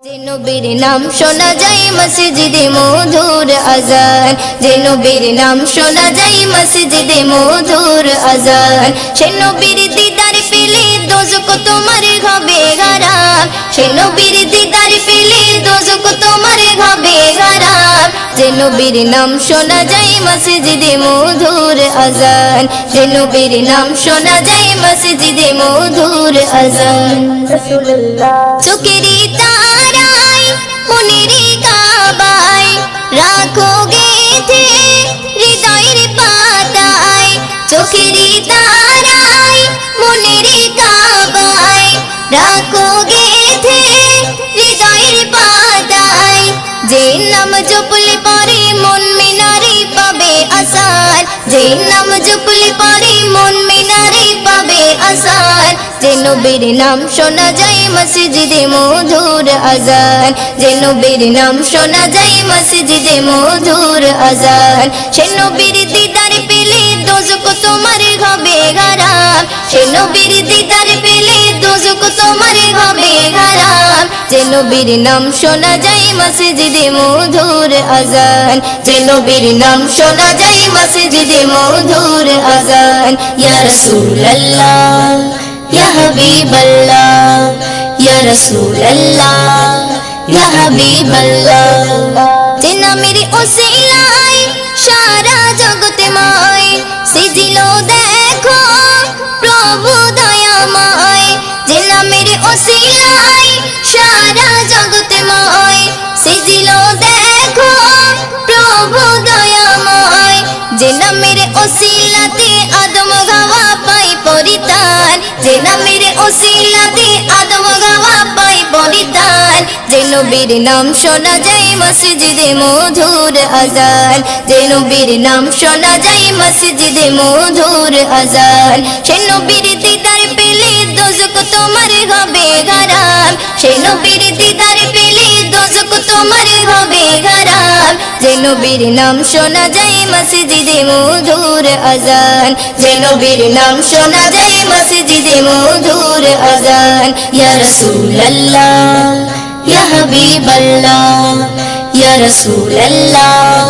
যে নবীর নাম শোনা যায় মসজিদে মধুর আজান, যে নবীর নাম শোনা যায় মসজিদে মধুর আজান। সে নবীর দিদার পেলে দোজখ তোমার হবে হারাম, সে নবীর দিদার পেলে দোজখ তোমার হবে হারাম। যে নবীর নাম শোনা যায় মসজিদে মধুর আজান, যে নবীর নাম শোনা যায় মসজিদে মধুর আজান। চোখেরই তারায় মনেরই কাবায় রাখো গেথে হৃদয়ের পাতায়, চোখেরই তারায় মনেরই কাবায় রাখো গেথে হৃদয়ের পাতায়। যে নাম জপলে পরে মন মিনারে পাবে আসার, যে নাম জপলে পরে মন মিনারে পাবে আসার। যে নবীর নাম শোনা যায় মসজিদে মধুর আজান, যে নবীর নাম শোনা যায় মসজিদে মধুর আজান। সে নবীর দিদার পেলে দোজখ তোমার হবে হারাম, সে নবীর দিদার পেলে দোজখ তোমার হবে হারাম। যে নবীর নাম শোনা যায় মসজিদে মধুর আজান, যে নবীর নাম শোনা যায় মসজিদে মধুর আজান। ইয়া রাসূলুল্লাহ ইয়া হাবিবাল্লাহ, ইয়া রাসূলুল্লাহ ইয়া হাবিবাল্লাহ। যে নামের ওসিলায় সারা জগতে মায় সিজিলো দেখো প্রভু দয়াময়। যে নামের ওসিলায় সারা জগতে মায় সিজিলো দেখো প্রভু দয়াময়। যে নামের ওসিলাতে আদম গাওয়া পাই পরিতান, যে নামের ওসিলাতে আদম গাওয়া পাই পরিতান। যে নবীর নাম শোনা যায় মসজিদে মধুর আজান, যে নবীর নাম শোনা যায় মসজিদে মধুর আজান। সে নবীর দিদার পেলে দোজখ তোমার হবে হারাম, সে নবীর দিদার পেলে দোজখ তোমার হবে হারাম। যে নবীর নাম শোনা যায় মসজিদে মধুর আজান, যে নবীর নাম শোনা যায় মসজিদে মধুর আজান। ইয়া রাসূলুল্লাহ ইয়া হাবিবাল্লাহ, ইয়া রাসূলুল্লাহ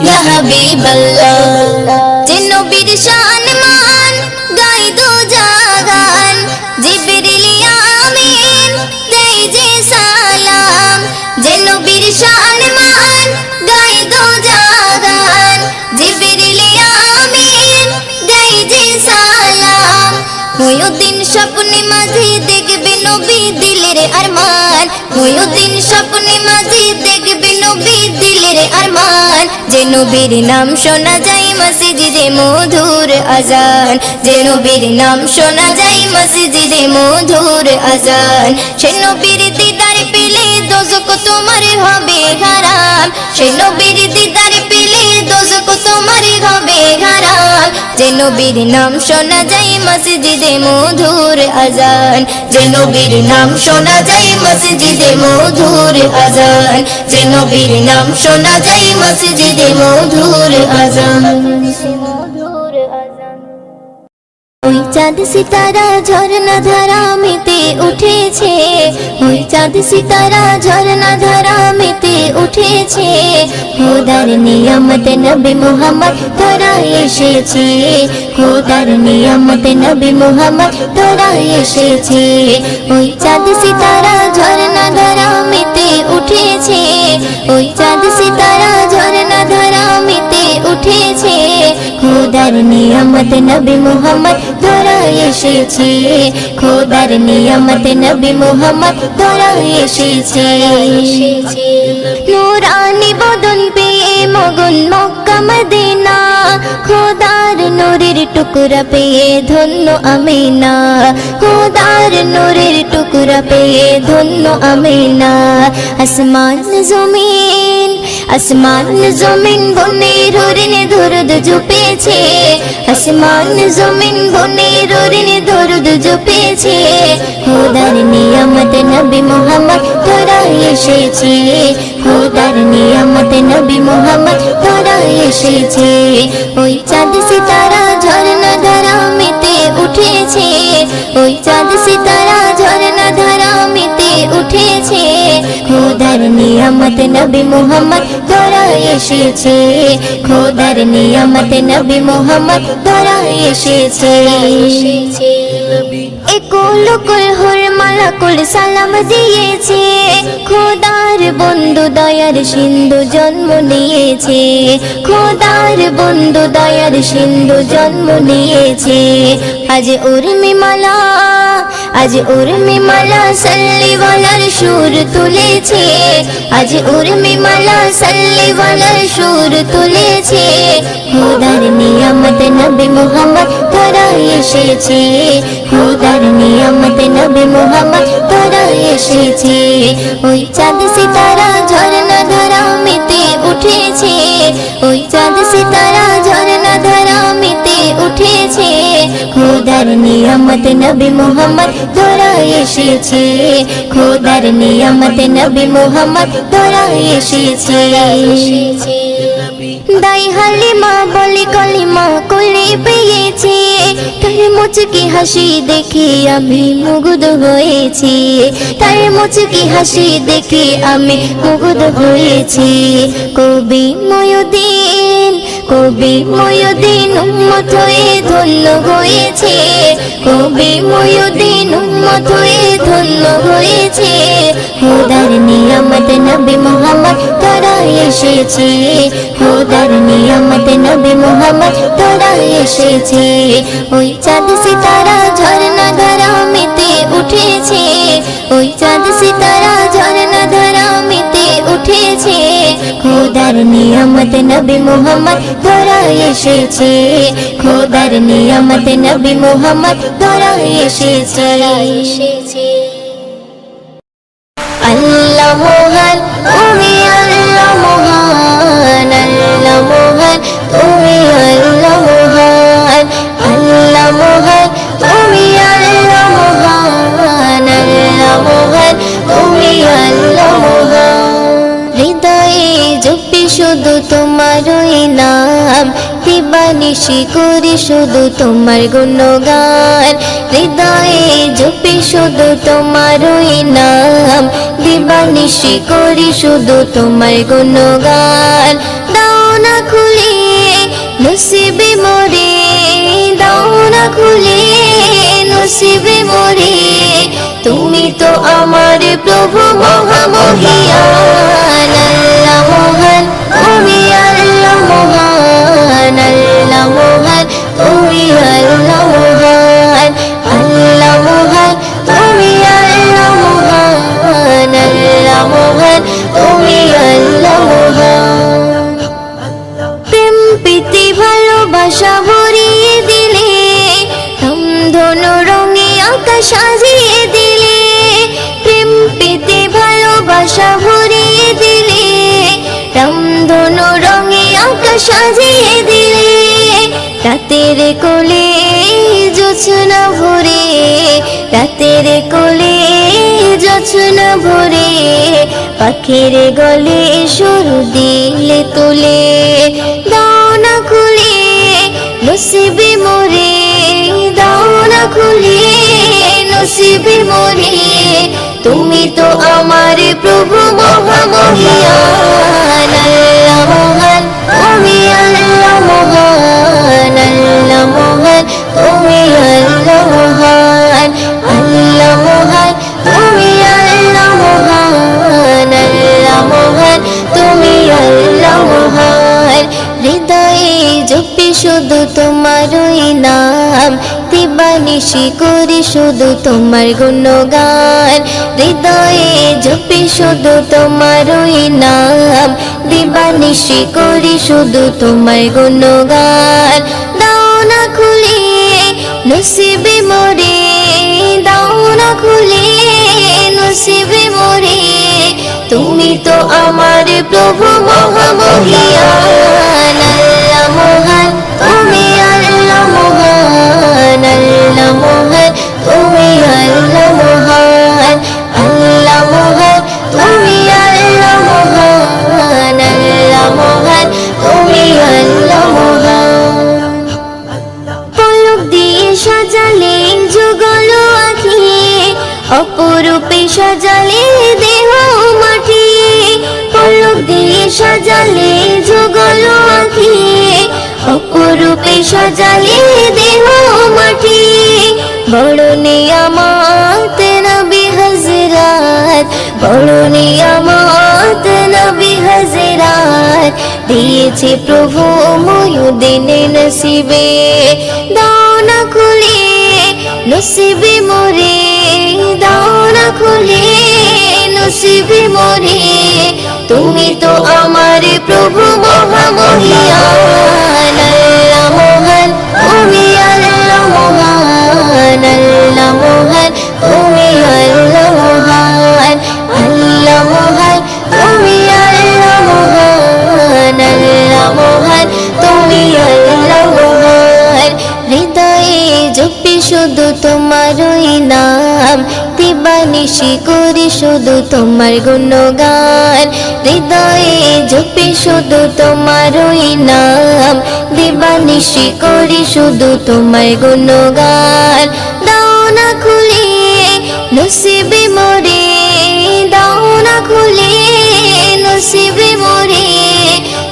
ইয়া হাবিবাল্লাহ। যে নবীর শান মান গাই দো জাগান, জিবরিল আমিন দেই যে সালাম। যে নবীর শান মান গাই দো জাগান, জিবরিল আমিন দেই যে সালাম। মুয়ুদ্দিন স্বপ্নে মাঝে দেখবে নবী দিলের আরমান, মুয়ুদ্দিন স্বপ্নে মাঝে দেখবে নবী দিলের আরমান। যে নবীর নাম শোনা যায় মসজিদে মধুর আজান, যে নবীর নাম শোনা যায় মসজিদে মধুর আজান। সে নবীর দিদার পেলে দোজখ তোমার হবে হারাম, সে নবীর দিদার পেলে দোজখ তোমার হবে হারাম। যে নবীর নাম শোনা যায় মসজিদে মধুর আজান, যে নবীর নাম শোনা যায় মসজিদে মধুর আজান, যে নবীর নাম শোনা যায় মসজিদে মধুর আজান। ওই চাঁদ সিতারা ঝরনা ধারা মেতে উঠেছে, ওই চাঁদ সিতারা ঝরনা ধারা মেতে উঠেছে। খোদার নিয়ামত নবী মুহাম্মদ তোরা এসেছে, খোদার নিয়ামত নবী মুহাম্মদ তোরা এসেছে। ওই চাঁদ সিতারা ঝরনা ধারা মেতে উঠেছে, ওই চাঁদ সিতারা ঝরনা ধারা মেতে উঠেছে। খোদার নিয়ামত নবী মুহাম্মদ তোরা এসেছে, খোদার নিয়ামত নবী মুহাম্মদ তোরা এসেছে। নূরানি বদন পেয়ে মগন মক্কা মদিনা, খোদার নূরের টুকরা পেয়ে ধন্য আমিনা, খোদার নূরের টুকরা পেয়ে ধন্য আমিনা। আসমান জমিন আসমান জমিন বনে রোরিনে দরুদ জপেছে, আসমান জমিন বনে রোরিনে দরুদ জপেছে। খোদার নিয়ামত নবী মুহাম্মদ তোরা এসেছে, খোদার নিয়ামত নবী মুহাম্মদ তোরা এসেছে। ওই চাঁদ সিতারা ঝরনা ধারা মেতে উঠেছে, ওই চাঁদ সিতারা ঝরনা ধারা মেতে উঠেছে। খোদার নিয়ামত নবী মুহাম্মদ ধরা এসেছে, খোদার নিয়ামত নবী মুহাম্মদ ধরা এসেছে। একুল কুল হুর মালাকুল সালাম দিয়েছে, খোদার বন্ধু দয়ার সিন্ধু জন্ম নিয়েছে, খোদার বন্ধু দয়ার সিন্ধু জন্ম নিয়েছে। আজ উর্মিমালা, আজ উর্মিমালা সাল্লিওয়ালার সুর তুলেছে, আজ উর্মিমালা সাল্লিওয়ালার সুর তুলেছে। খোদার নিয়ামত নবী মুহাম্মদ ধরা এসেছে, খোদার নিয়ামত নবী মুহাম্মদ ধরা এসেছে। ওই চাঁদ সিতারা ঝরনা ধারা মেতে উঠেছে, ওই চাঁদ সিতারা ঝরনা ধারা মেতে উঠেছে। খোদার নিয়ামত নবী মুহাম্মদ ধরা এসেছে, খোদার নিয়ামত নবী মুহাম্মদ ধরা এসেছে। দাই হালিমা বলে কলিমা কোলে পেয়েছে, তার মুচকি হাসি দেখে আমি মুগ্ধ হয়েছি, তার মুচকি হাসি দেখে আমি মুগ্ধ হয়েছি। কবি ময়ুদ্দিন, কবি ময়ুদ্দিন উম্মত হয়ে ধন্য হয়েছে, কবি ময়ুদ্দিন উম্মত হয়ে ধন্য হয়েছে। খোদার নিয়ামত নবী মুহাম্মদ ধরা এসেছে, খোদার নিয়ামত নবী মুহাম্মদ ধরা এসেছে। ওই চাঁদ সিতারা ঝরনা ধারা মেতে উঠেছে, ওই চাঁদ সিতারা ঝরনা ধারা মেতে উঠেছে। খোদার নিয়ামত নবী মুহাম্মদ ধরা এসেছে, খোদার নিয়ামত নবী মুহাম্মদ ধরা এসেছে। আল্লাহ মহান, তুমি আল্লাহ মহান, আল্লাহ মহান, তুমি আল্লাহ মহান, আল্লাহ মহান, তুমি আল্লাহ মহান, আল্লাহ মহান, তুমি আল্লাহ মহান। হৃদয়ে জপি শুধু তোমারই নাম, দিবানিশি করি শুধু তোমার গুণগান। হৃদয়ে জপি শুধু তোমারই নাম, দিবানিশি করি শুধু তোমার গুণগান। দাও না খুলে নসিবে মোরে, দাও না খুলে নসিবে মোরে, তুমি তো আমার প্রভু মহামহিয়ান। আল্লাহ মহান, তুমি আল্লাহ মহান, আল্লাহ মহান, তুমি আল্লাহ মহান, আল্লাহ মহান, তুমি আল্লাহ মহান, আল্লাহ মহান, তুমি আল্লাহ মহান। প্রেম প্রীতি ভালোবাসা ভরিয়ে দিলে, ধনু রঙে আকাশ সাজিয়ে দিলে, প্রেম প্রীতি ভালোবাসা ভরিয়ে দিলে, রামধনু রঙে আকাশ সাজিয়ে দিলে। রাতের কোলে জোছনা ভরে, রাতের কোলে জোছনা ভরে, পাখির গলে সুর দিলে তুলে। দাও না খুলে নসিবে মোরে, দাও না খুলে নসিবে মোরে, তুমি তো আমার প্রভু মহামহিয়ান। আল্লাহ মহান, তুমি আল্লাহ মহান, আল্লাহ মহান, তুমি আল্লাহ মহান, আল্লাহ মহান, তুমি আল্লাহ মহান, আল্লাহ মহান, তুমি আল্লাহ মহান। হৃদয়ে জপি শুধু তোমারই নাম, দিবানিশি করি শুধু তোমার গুণগান। হৃদয়ে জপি শুধু তোমারই নাম, দিবানিশি করি শুধু তোমার গুণগান। দাও না খুলে নসিবে মোরে, দাও না খুলে নসিবে মোরে, তুমি তো আমার প্রভু মহামহিয়ান। আল্লাহ মহান, তুমি আল্লাহ মহান, আল্লাহ মহান, তুমি আল্লাহ মহান, আল্লাহ মহান, তুমি আল্লাহ মহান, আল্লাহ মহান, তুমি আল্লাহ মহান। পলক দিয়ে সাজালে যুগল আঁখি, অপরূপে সাজালে দেহ মাটি, সাজালে দেহ মাটি বড় নিয়ামত নবী হযরত বড় নিয়ামত নবী হযরত দিয়েছে প্রভু মুয়ুদ্দিন নসিবে দাও না খুলে নসিবে মোরে দাও না খুলে নসিবে মোরে তুমি তো আমার প্রভু মহামহিয়ান আল্লাহ মহান তুমি আল্লাহ মহান আল্লাহ মহান তুমি আল্লাহ মহান আল্লাহ মহান তুমি আল্লাহ মহান আল্লাহ মহান তুমি আল্লাহ মহান হৃদয়ে জপি শুধু তোমারই নাম দিবানিশি করি শুধু তোমার গুণগান হৃদয়ে জপি শুধু তোমারই নাম দিবানিশি করি শুধু তোমার গুণগান দাও না খুলে নসিবে মোরে দাও না খুলে নসিবে মোরে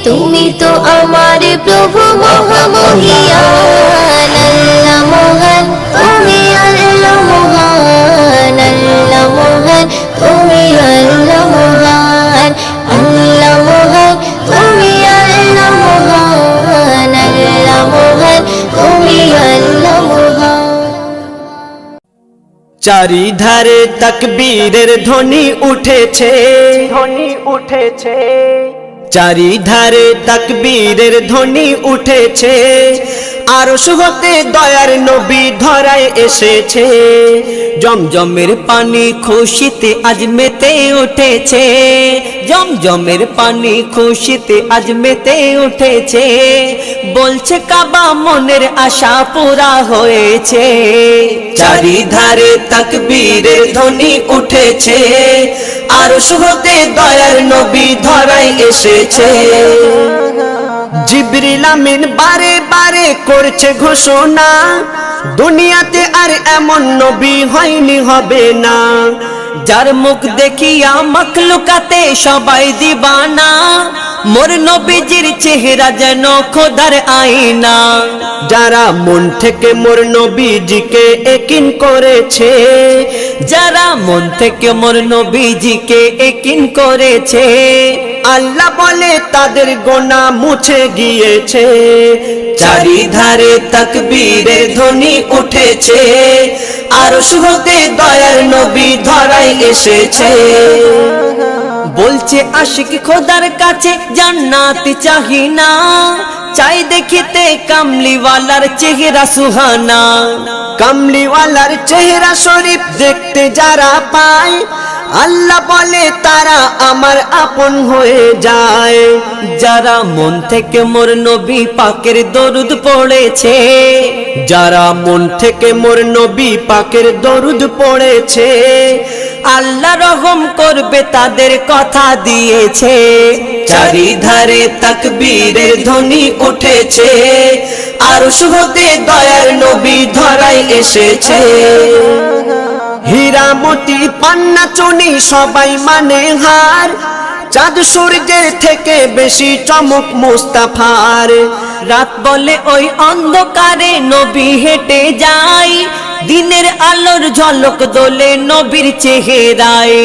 তুমি তো আমার প্রভু মহামহিয়ান আল্লাহ মহান তুমি আল্লাহ মহান আল্লাহ মহান তুমি আল্লাহ মহান আল্লাহ মহান তুমি আল্লাহ মহান আল্লাহ মহান তুমি আল্লাহ মহান চারিধারে তাকবীরের ধ্বনি উঠেছে চারিধারে তাকবীরের ধ্বনি উঠেছে আরশ হতে দয়ার নবী ধরায় এসেছে জমজমের পানি খুশিতে আজ মেতে উঠেছে জমজমের পানি খুশিতে আজ মেতে উঠেছে বলছে কাবা মনের আশা পুরা হয়েছে চারিধারে তাকবীরের ধ্বনি উঠেছে আরশ হতে দয়ার নবী ধরায় এসেছে জিবরিল আমিন বারে বারে করছে ঘোষণা দুনিয়াতে আর এমন নবী হয়নি হবে না যার মুখ দেখিয়া মখলুকাতে সবাই দিবানা মোর নবীজির চেহারা যেন খোদার আয়না যারা মন থেকে মোর নবীজিকে একিন করেছে যারা মন থেকে মোর নবীজিকে একিন করেছে আল্লাহ বলে তাদের গোনাহ মুছে গিয়েছে চারিধারে তাকবীরের ধ্বনি উঠেছে আরশ হতে দয়ার নবী ধরায় এসেছে বলছে আশিক খোদার কাছে জান্নাত চাহি না চাই দেখিতে কামলিওয়ালার চেহারা সুহানা কামলিওয়ালার চেহারা শরীফ দেখতে যারা পায় আল্লাহ বলে তারা আমার আপন হয়ে যায় যারা মন থেকে মোর নবী পাকের দরুদ পড়েছে যারা মন থেকে মোর নবী পাকের দরুদ পড়েছে আল্লাহ রহম করবে তাদের কথা দিয়েছে চারিধারে তাকবীরের ধ্বনি উঠেছে আরশ হতে দয়ার নবী ধরায় এসেছে হীরা মতি পান্না চুনি সবাই মানে হার চাঁদ সূর্যের থেকে বেশি চমক মুস্তাফার রাত বলে ওই অন্ধকারে নবী হেঁটে যায় দিনের আলোর ঝলক দোলে নবীর চেহারায়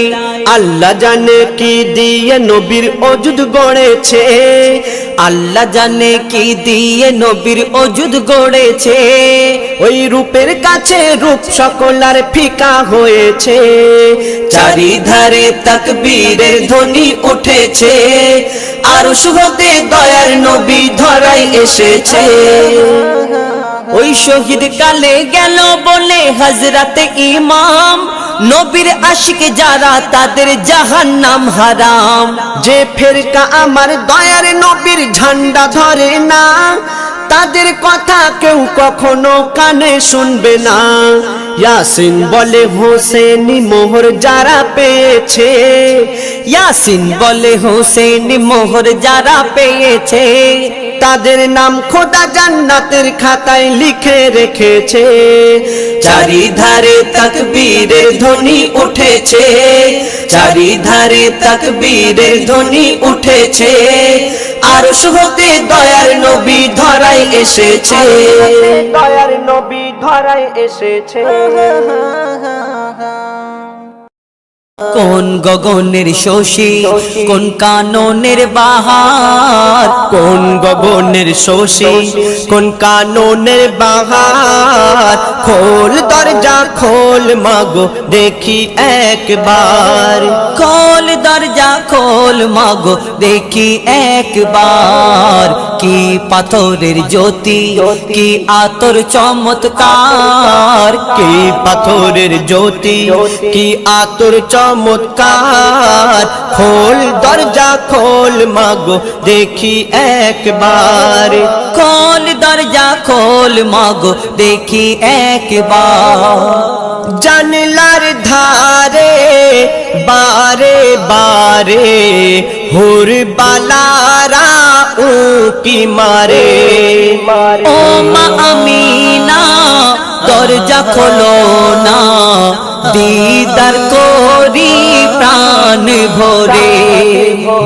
আল্লাহ জানে কি দিয়ে নবীর ওজুদ গড়েছে আল্লাহ জানে কি দিয়ে নবীর ওজুদ গড়েছে ওই রূপের কাছে রূপ সকলার ফিকা হয়েছে চারিধারে তাকবীরের ধ্বনি উঠেছে আরশ হতে দয়ার নবী ধরায় এসেছে ওই শহীদ কালে গেল বলে হযরতে ইমাম নবীর আশিক যারা তাদের জাহান্নাম হারাম যে ফেরকা আমার দয়ার নবীর ঝান্ডা ধরে না তাদের কথা কেউ কখনো কানে শুনবে না ইয়াসিন বলে হোসেনি মোহর যারা পেয়েছে ইয়াসিন বলে হোসেনি মোহর যারা পেয়েছে তাদের নাম খোদা জান্নাতের খাতায় লিখে রেখেছে চারিধারে তাকবীরের ধ্বনি উঠেছে চারিধারে তাকবীরের ধ্বনি উঠেছে আরশ হতে দয়ার নবী ধরায় এসেছে, দয়ার নবী ধরায় এসেছে। কোন গগনের শশী, কোন কাননের বাহার, কোন গগনের শশী, কোন কাননের বাহার, খোল দরজা খোল মাগো দেখি একবার, খোল দরজা খোল মাগো দেখি একবার। কি পাথরের জ্যোতি, কি আতর চমৎকার, কি পাথরের জ্যোতি, কি আতর চমৎকার, খোল দরজা খোল মাগো দেখি একবার, খোল দরজা খোল মাগো দেখি একবার। জানলার ধারে বারে বারে হুর বালারা উকি মারে, ও মা আমিনা দরজা খোলো না, দিদার করি প্রাণ ভরে।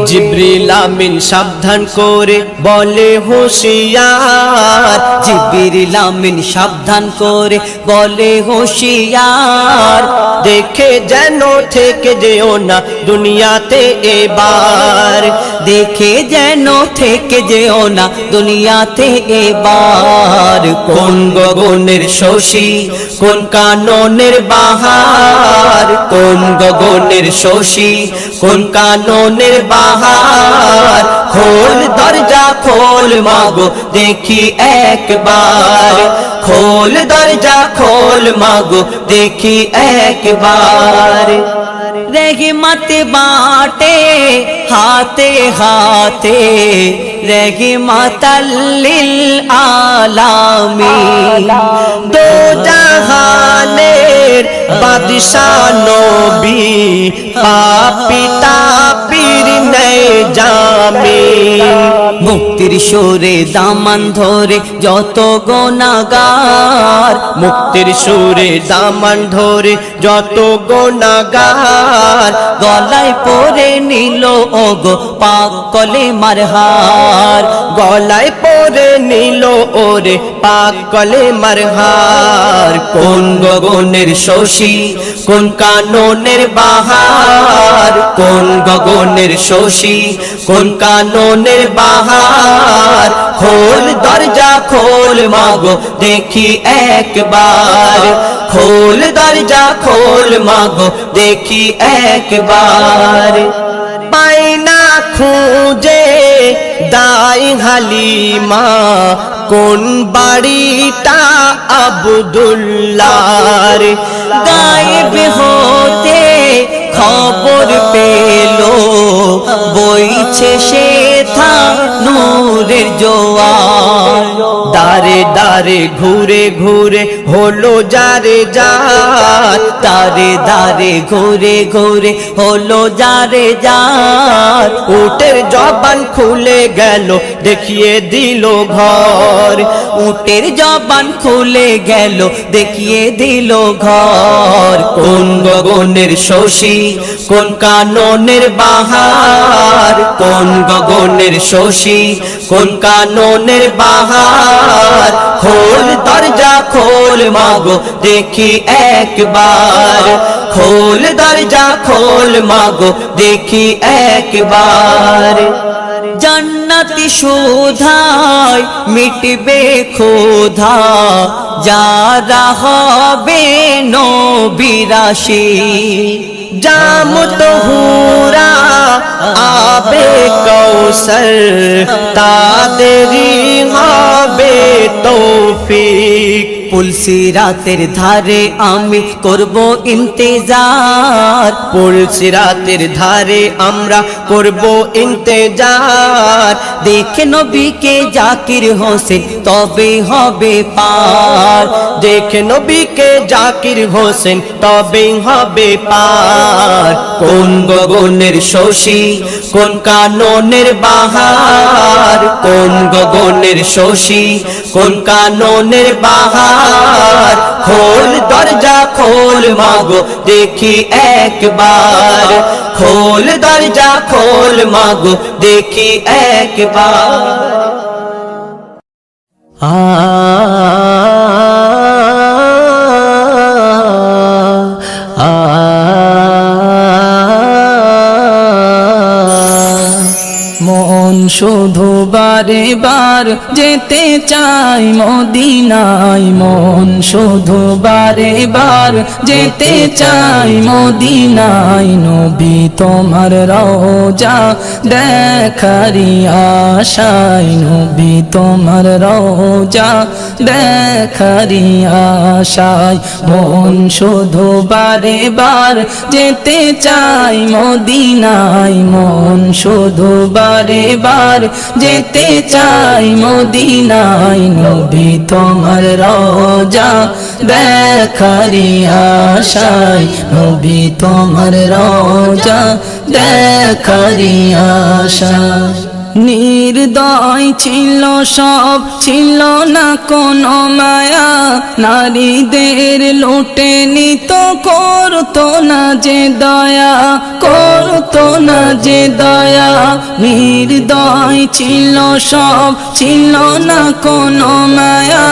জিবরিল আমিন সাবধান করে বলে হুঁশিয়ার, জিবরিল আমিন সাবধান করে বলে হুঁশিয়ার। দেখে যেন থেকে যেও না দুনিয়াতে এবার, দেখে যেন থেকে যেও না দুনিয়াতে এবার। কোন গগনের শশী, কোন কাননের বাহার, কোন গগনের শশী, কোন কাননের বাহার, খোল দরজা খোল মাগো দেখি একবার, খোল দরজা খোল মাগো দেখি একবার। रहमत बाटे हाथे हाथे, रहमत लिल आलामीन। दो জাহানের বাদশাহ নবী, পাপী তাপীর নেই জামিন। মুক্তির সুরে দামান ধরে যত গুনাহগার, মুক্তির সুরে দামান ধরে যত গুনাহগার, গলায় পরে নিল ওগো পাক কলেমার হার। গলায় পরে নিল ওরে পাক কলেমার হার। কোন গগনের শশী, কোন কাননের বাহার, কোন গগনের শশী, কোন কাননের বাহার, খোল দরজা খোল মাগো দেখি একবার, খোল দরজা খোল মাগো দেখি একবার। পাইনা খুঁজে দাই হালিমা, কোন বাড়িটা আব্দুল্লাহর, গায়েব হতে খবর পেলো বইছে সেথা নূরের জোয়ার। দারে দারে ঘুরে ঘুরে হলো যারে যার, দারে দারে ঘুরে ঘুরে হলো যারে যার। উটের জবান খুলে গেল দেখিয়ে দিল ঘর, উটের জবান খুলে গেল দেখিয়ে দিল ঘর। কোন গগনের শশী, কোন কাননের বাহার, কোন গগনের শশী, কোন কাননের বাহার, খোল দরজা খোল মাগো দেখি একবার, খোল দরজা খোল মাগো দেখি একবার। জান্নাতি সুধায় মিটবে ক্ষুধা, যারা হবে নবীরাশি। জামত হুরা আবে কৌসর, তাদেরই হবে তৌফিক। পুলসিরাতের ধারে আমি করব ইন্তেজার, পুলসিরাতের ধারে আমরা করব ইন্তেজার। দেখে নবীকে জাকির হোসেন তবে হবে পার। দেখে নবীকে জাকির হোসেন তবে হবে পার। কোন গগনের শশী, কোন কাননের বাহার, কোন গগনের শশী, কোন কাননের বাহার, একবার খোল দরজা খোল মাগো দেখি একবার খোল দরজা খোল মাগো দেখি একবার মন শুধু বারে বার যেতে চাই মদিনায় মন শুধু বারে বার যেতে চাই মদিনায় নবী তোমার রওজা দেখারি আশায় নবী তোমার রওজা দেখারি আশায় মন শুধু বারে বার যেতে চাই মদিনায় মন শুধু বারে বার যেতে চাই মদিনায় নবী তোমার রওজা দেখারি আশায় নবী তোমার রওজা দেখারি আশায় নির্দয় ছিল সব ছিল না কোনো মায়া নারীদের লুটে নিত করতো না যে দয়া করতো না যে দয়া নির্দয় ছিল সব ছিল না কোনো মায়া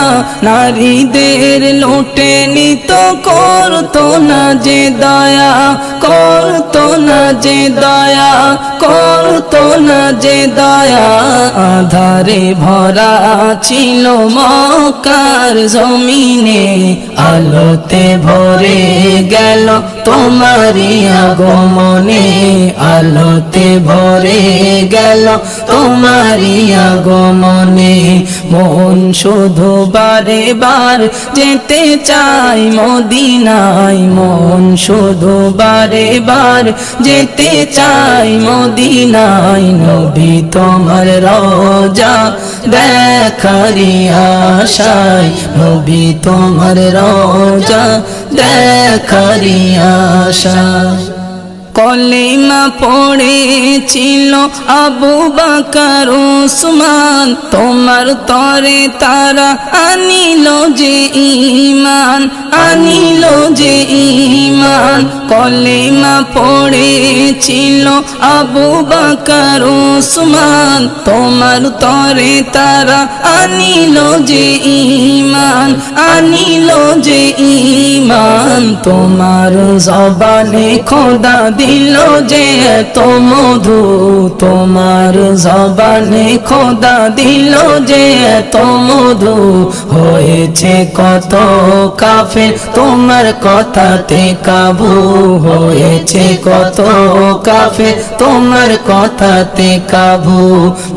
নারীদের লুটে নিত করতো না যে দয়া করতো না যে দয়া করতো না যে দয়া আধারে ভরা ছিল মক্কার জমিনে আলোতে ভরে গেল তোমারি আগমনে আলোতে ভরে গেল তোমারি আগমনে মন শুধু বারে বার যেতে চাই মদিনায় মন শুধু বারে বার যেতে চাই মদিনায় নবী তোমার রওজা দেখারি আশায় নবী তোমার রওজা দেখারি আশায় কলিমা পড়েছিল আবু বকর উসমান তোমার তরে তারা আনিল যে ঈমান আনিল যে ঈমান কলিমা পড়েছিল আবু বকর উসমান তোমার তরে তারা আনিল যে ঈমান আনিল যে ঈমান তোমার জবানে খোদা দিল যে এত মধু তোমার জবানে খোদা দিল যে এত মধু হয়েছে কত কাফের তোমার কথাতে কাবু হয়েছে কত কাফের তোমার কথাতে কাবু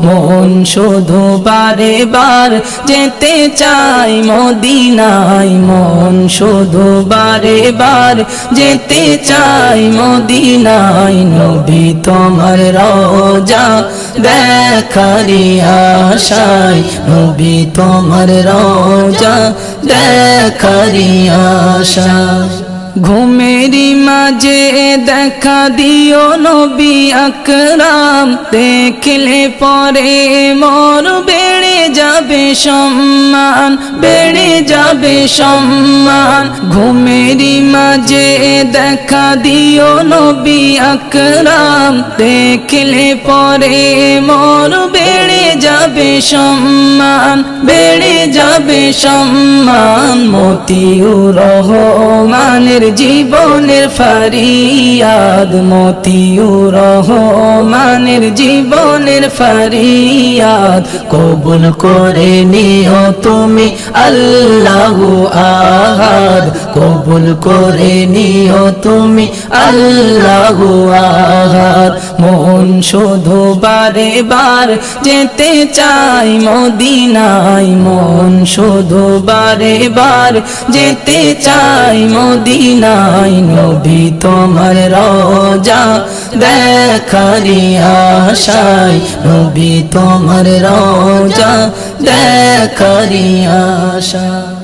মন শুধু বারে বার যেতে চাই মদিনায় মন শুধু বারে বার যেতে চাই মদিনায় নবী তোমার রওজা দেখারি আশায় নবী তোমার রওজা দেখারি আশায় ঘুমেরি মাঝে দেখা দিও নবী আকরাম দেখলে পরে মোর বেড়ে যাবে সম্মান বেড়ে যাবে সম্মান ঘুমেরি মাঝে দেখা দিও নবী আকরাম দেখলে পরে মোর বেড়ে যাবে সম্মান বেড়ে যাবে সম্মান মতিউর রহমানের জীবনের ফরিয়াদ মতিউর রহমানের জীবনের ফরিয়াদ কবুল করে নিও তুমি আল্লাহু আহাদ কবুল করে নিও তুমি আল্লাহু আহাদ মন শুধু বারে বার যেতে চাই মদিনায় মন শুধু বারে বার যেতে চাই মদিনায় নবী তোমার রওজা দেখারি আশায় নবী তোমার রওজা দেখারি আশায়